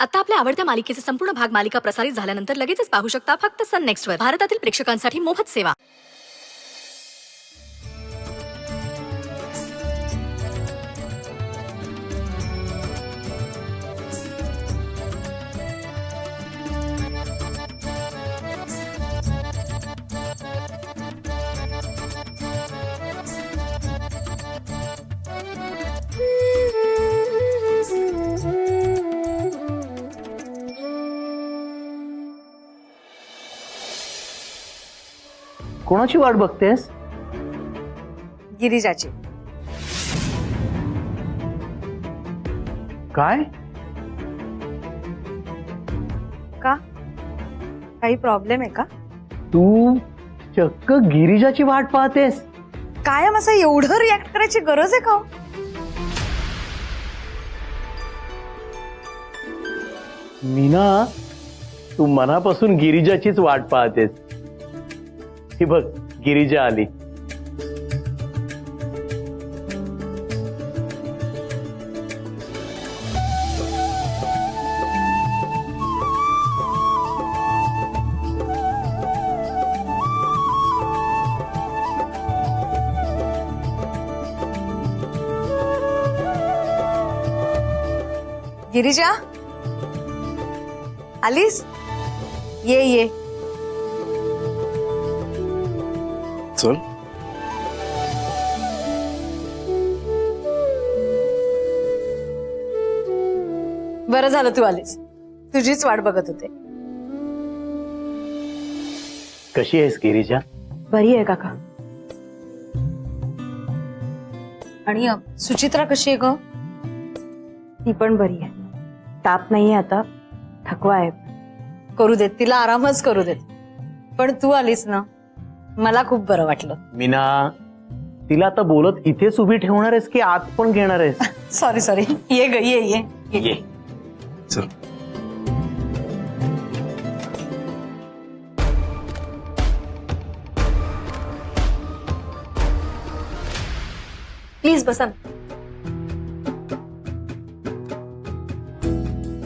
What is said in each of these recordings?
आता आपल्या आवडत्या मालिकेचे संपूर्ण भाग मालिका प्रसारित झाल्यानंतर लगेचच पाहू शकता फक्त सन नेक्स्ट वर. भारतातील प्रेक्षकांसाठी मोफत सेवा. कोणाची वाट बघतेस? गिरिजाची. काय? का? काही प्रॉब्लेम आहे का? तू चक्क गिरिजाची वाट पाहतेस? कायम असं एवढं रिॲक्ट करायची गरज आहे का? मीना, तू मनापासून गिरिजाचीच वाट पाहतेस. ही बघ, गिरिजा आली. गिरिजा आलीस? ये ये. चल. बरं झालं तू आलीस. तुझीच वाट बघत होते. कशी आहेस गिरिजा? बरी आहे काका. आणि सुचित्रा कशी आहे ग? ती पण बरी आहे. ताप नाहीये आता, थकवा आहे. करू देत तिला, आरामच करू देत. पण तू आलीस ना, मला खूप बरं वाटलं. मीना, तिला आता बोलत इथेच उभी ठेवणार आहेस की आत पण घेणार आहेस? Sorry sorry. ये ग ये ये ये. चल. प्लीज बसा.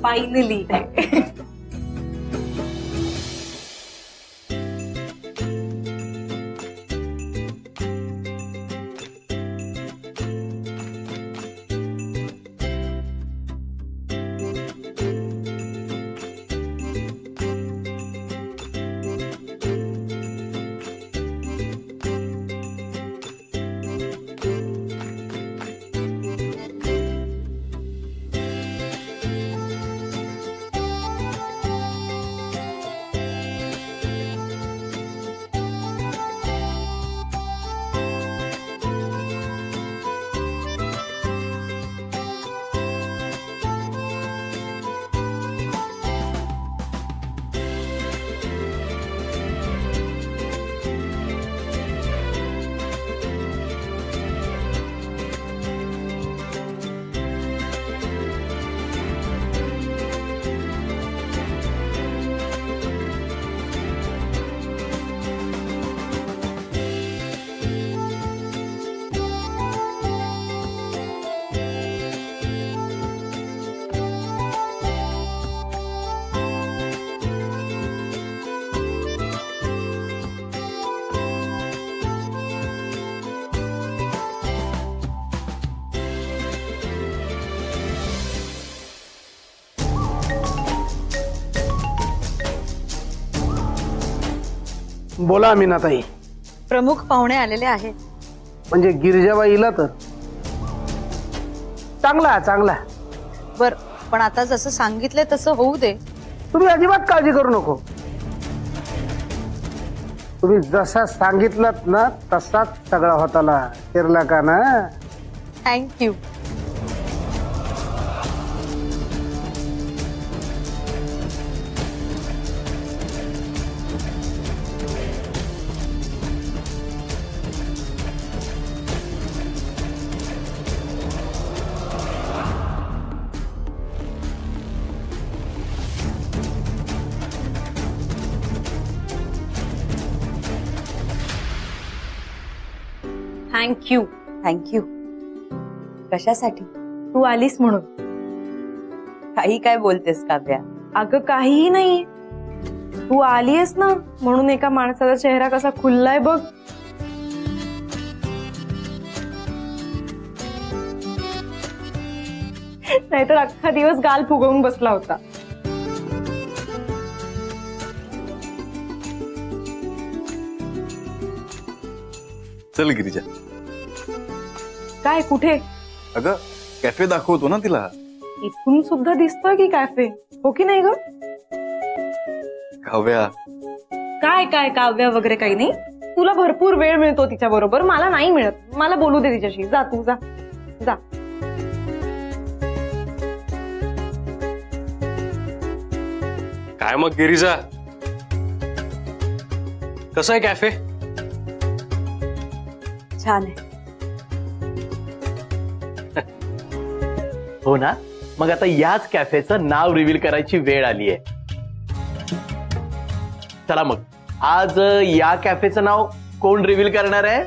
फायनली. बोला मीनाताई. प्रमुख पाहुणे आलेले आहेत. म्हणजे गिरिजाबाईला तर चांगला चांगला. बर, पण आता जसं सांगितलंय तसं होऊ दे. तुम्ही अजिबात काळजी करू नको. तुम्ही जसा सांगितलात ना तसाच सगळा होताला शिरला का ना. थँक्यू. थँक्यू. कशासाठी? तू आलीस म्हणून. काही काय बोलतेस काव्या? अगं काहीही नाही. तू आलीयस ना म्हणून एका माणसाचा चेहरा कसा खुललाय बघ. नाहीतर अख्खा दिवस गाल फुगवून बसला होता. चल गिरिजा. काय कुठे? अगं कॅफे दाखवतो ना तिला. इथून सुद्धा दिसतोय की कॅफे, हो की नाही ग? काव्या, काय काय काव्य वगैरे काही नाही. तुला भरपूर वेळ मिळतो तिच्या बरोबर, मला नाही मिळत. मला बोलू दे तिच्याशी. जा तू जा जा. काय मग गिरिजा, कसं आहे कॅफे? छान आहे. हो ना, मग आता याच कॅफेचं नाव रिव्हील करायची वेळ आली आहे. चला मग, आज या कॅफेचं नाव कोण रिव्हील करणार आहे?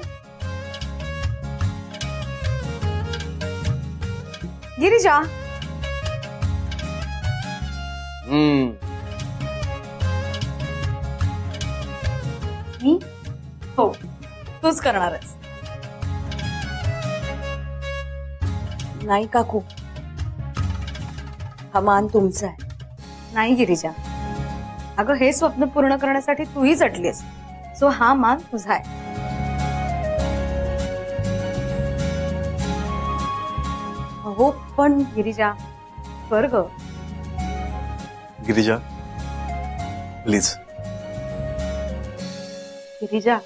गिरिजा. मी हो, तूच करणार आहेस. नाही काकू, हा मान तुमचा आहे. नाही गिरिजा, अगं हे स्वप्न पूर्ण करण्यासाठी तूही झटलीस, सो हा मान तुझा आहे. हो पण गिरिजा, कर ग. गिरिजा प्लीज. गिरिजा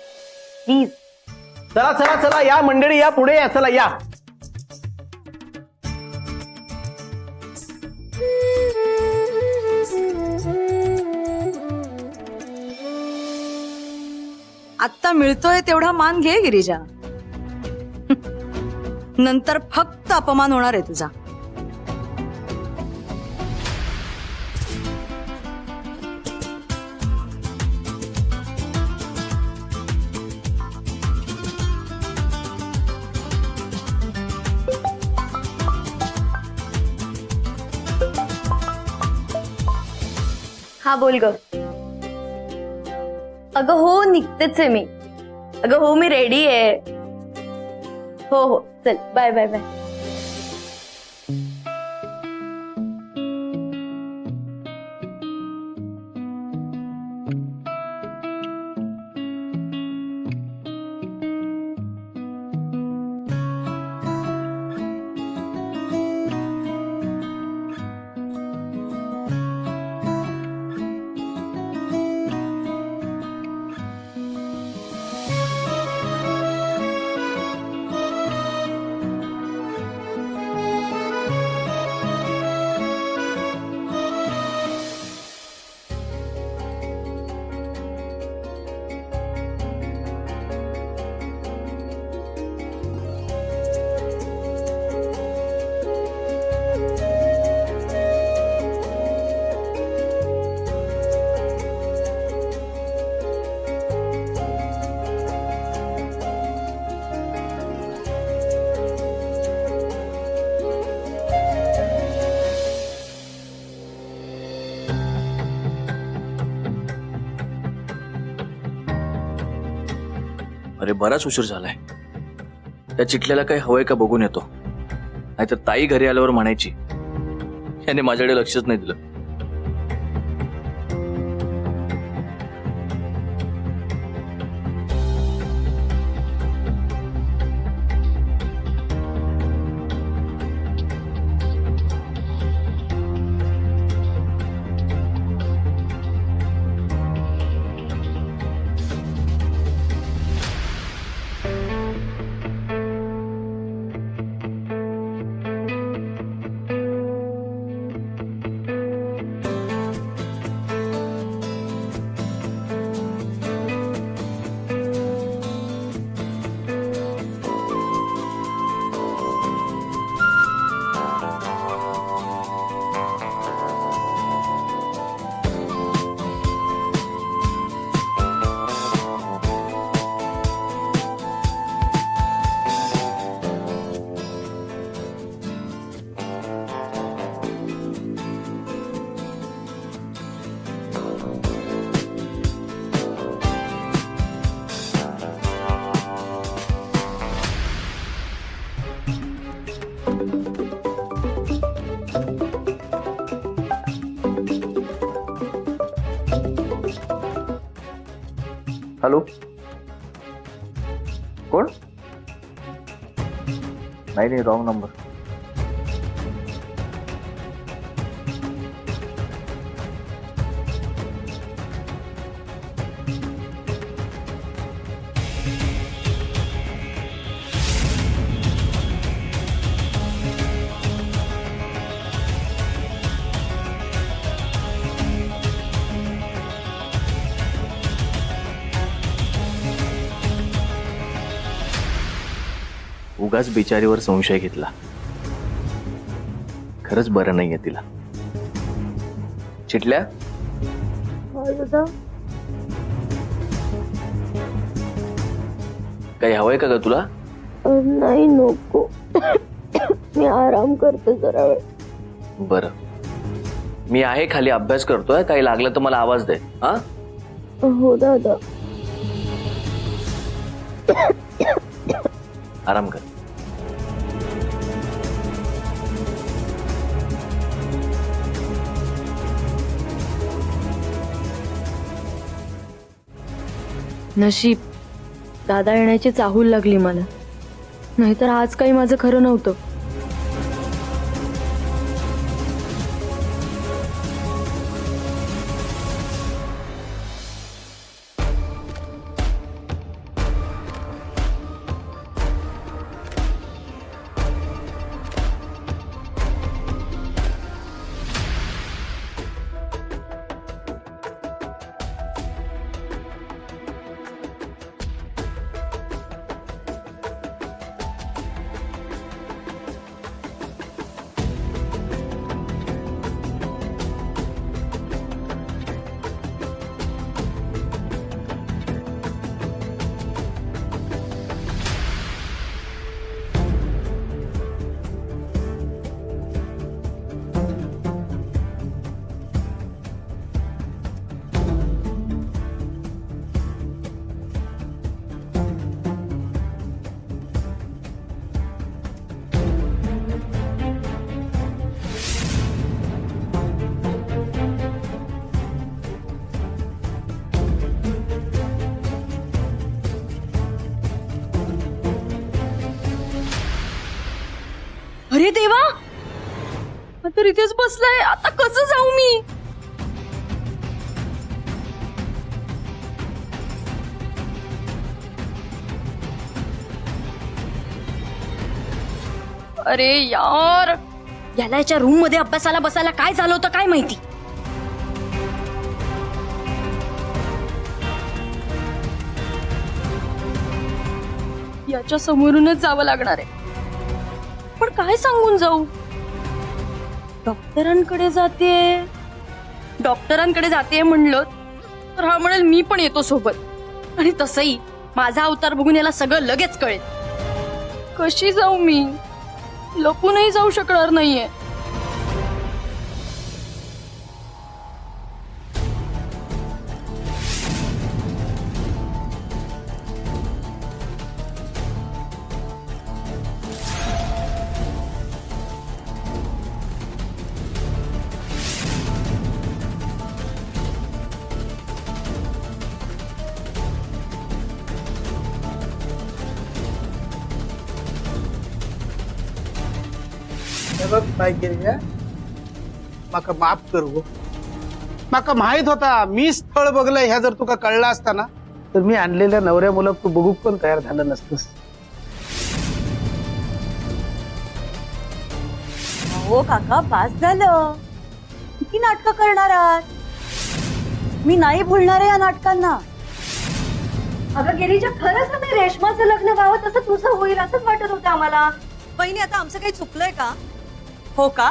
प्लीज. चला चला चला, या मंडळी, या पुढे या. चला या. आत्ता मिळतोय तेवढा मान घे गिरिजा. नंतर फक्त अपमान होणार आहे तुझा. हा बोल ग. अगं हो, निघतेच आहे मी. अगं हो, मी रेडी आहे. हो हो, चल बाय बाय बाय. अरे बराच उशीर झालाय. त्या चिटल्याला काही हवंय का बघून येतो, नाहीतर ताई घरी आल्यावर म्हणायची याने माझ्याकडे लक्षच नाही दिलं. हॅलो, कोण? नाही रॉंग नंबर. उगाच बिचारीवर संशय घेतला. खरंच बरं नाहीये तिला. चिटल्या, काही हवंय का ग तुला? नाही नको, मी आराम करते जरा वेळ. बरं, मी आहे खाली, अभ्यास करतोय. काही लागलं तर मला आवाज दे. हा, हो दादा. आराम कर. नशीब दादा येण्याची चाहूल लागली मला, नाहीतर आज काही माझं खरं नव्हतं. अरे देवा, आता इथेच बसलाय. आता कसं जाऊ मी? अरे यार, याला याच्या रूम मध्ये अभ्यासाला बसायला काय झालं होतं काय माहिती. याच्या समोरूनच जावं लागणार आहे. पण काय सांगून जाऊ? डॉक्टरांकडे जाते म्हणलं तर हा म्हणेल मी पण येतो सोबत. आणि तसंही माझा अवतार बघून याला सगळं लगेच कळेल. कशी जाऊ मी? लपूनही जाऊ शकणार नाहीये. बघ काय केली, माका माफ कर गो. माका माहित होता मी स्थळ बघलं. ह्या जर तुका कळला असता ना तर मी आणलेल्या नवऱ्या मुलाक तू बघू पण तयार झालं नसतस. हो काका, पास झालं. किती नाटकं करणार आहात? मी नाही भूलणार आहे या नाटकांना. अगं गिरीजा, खरंच ना मी रेशमाचं लग्न व्हावं तसं तुझं होईल असंच वाटत होतं आम्हाला. बहिणी, आता आमचं काही चुकलंय का? हो का?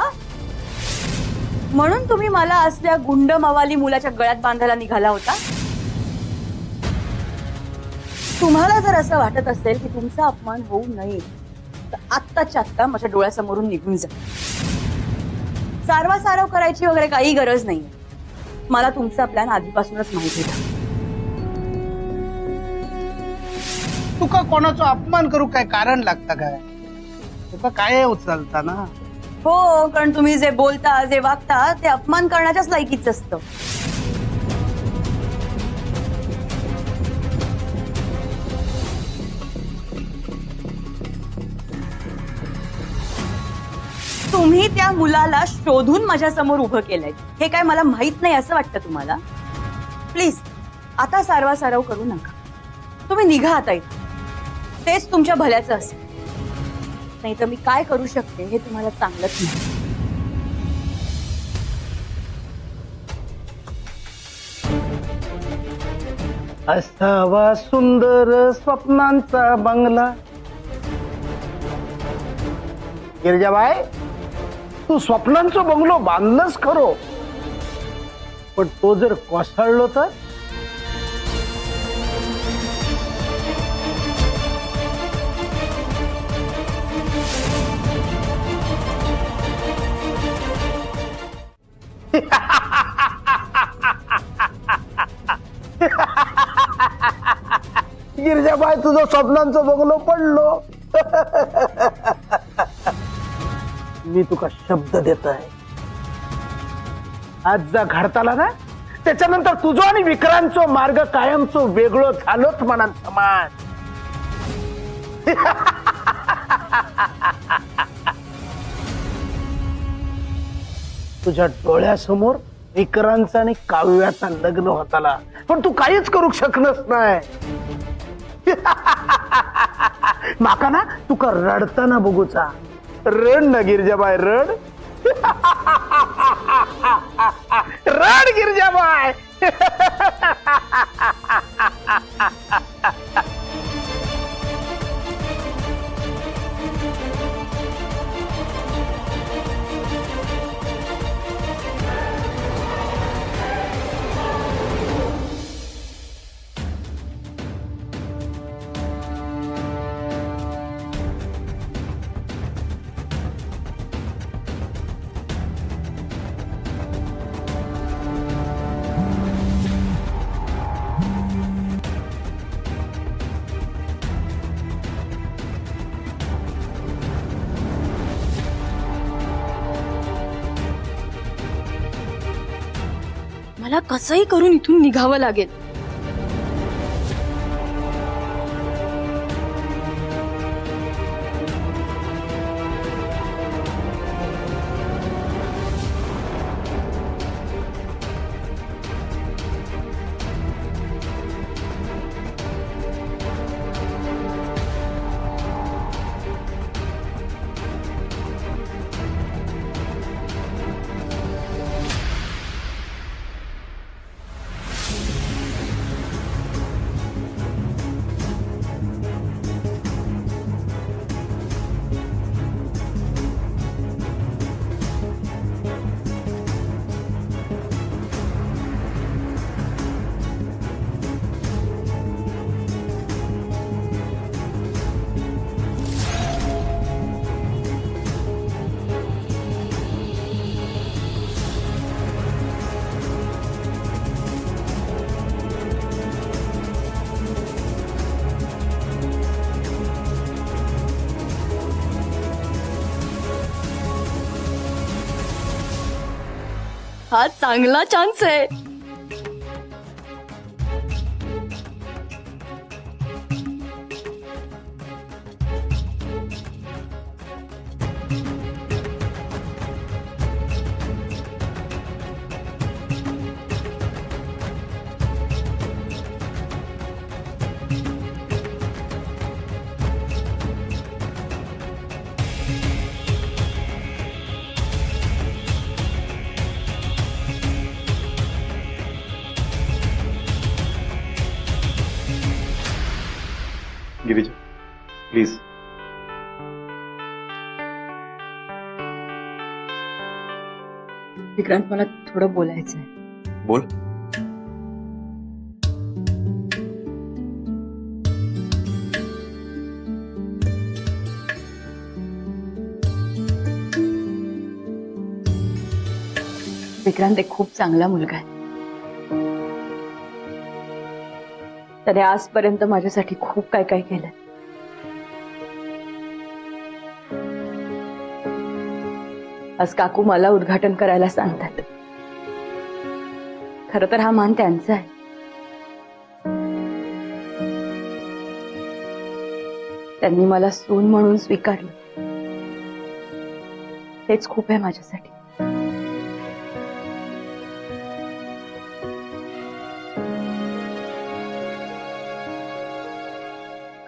म्हणून तुम्ही मला असल्या गुंड मवाली मुलाच्या गळ्यात बांधायला निघाला होता? तुम्हाला जर असं वाटत असेल की तुमचा अपमान होऊ नये तर आत्ताच्या आत्ता माझ्या डोळ्यासमोरून निघून जा. सारवासारव करायची वगैरे काही गरज नाही. मला तुमचा प्लॅन आधीपासूनच माहिती होता. तुका कोणाचा अपमान करू काय कारण लागतं काय? तुका काय उचलता ना? हो, कारण तुम्ही जे बोलता जे वागता ते अपमान करण्याच्याच लायकीच असतं. तुम्ही त्या मुलाला शोधून माझ्या समोर उभं केलंय हे काय मला माहित नाही असं वाटतं तुम्हाला? प्लीज आता सारवासारव करू नका. तुम्ही निघा आता इथे. तेच तुमच्या भल्याचं असेल. नाही तर मी काय करू शकते हे तुम्हाला चांगलंच नाही. असावा सुंदर स्वप्नांचा बंगला. गिरिजाबाई, तू स्वप्नांचा बंगलो बांधलंच खरो, पण तो जर कोसळलो तर? गिरिजाबाई, तुझं स्वप्नांचं बंगलो पडलो. मी तुका शब्द देत आहे, आज जा घडताला ना त्याच्यानंतर तुझं आणि विक्रांतचो मार्ग कायमचो वेगळो झालोच म्हणा समाज. तुझ्या डोळ्यासमोर विक्रांतचा आणि काव्याचा लग्न होताला, पण तू काहीच करू शकणच नाही. माका ना तुका रडताना बघूचा. रड ना गिरिजाबाई, रड. रड गिरिजाबाई. मला कसंही करून इथून निघावं लागेल. हा चांगला चान्स आहे. गिरिजा, प्लीज. विक्रांत, मला थोडं बोलायचं आहे. बोल. विक्रांत एक खूप चांगला मुलगा आहे. त्याने आजपर्यंत माझ्यासाठी खूप काय काय केलं. आज काकू मला उद्घाटन करायला सांगतात. खरं तर हा मान त्यांचा आहे. त्यांनी मला सून म्हणून स्वीकारलं. हेच खूप आहे माझ्यासाठी.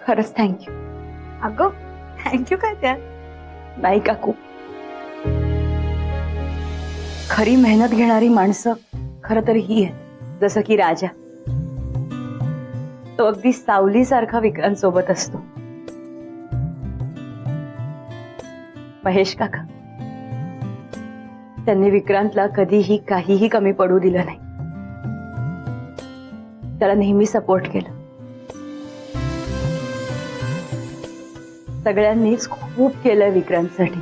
खरंच थँक्यू. अगं थँक्यू काय त्या. नाही काकू, खरी मेहनत घेणारी माणसं खरं तर ही आहे. जसं की राजा, तो अगदी सावलीसारखा विक्रांतसोबत असतो. महेश काका, त्यांनी विक्रांतला कधीही काहीही कमी पडू दिलं नाही. त्याला नेहमी सपोर्ट केलं. सगळ्यांनीच खूप केलंय विक्रांतसाठी.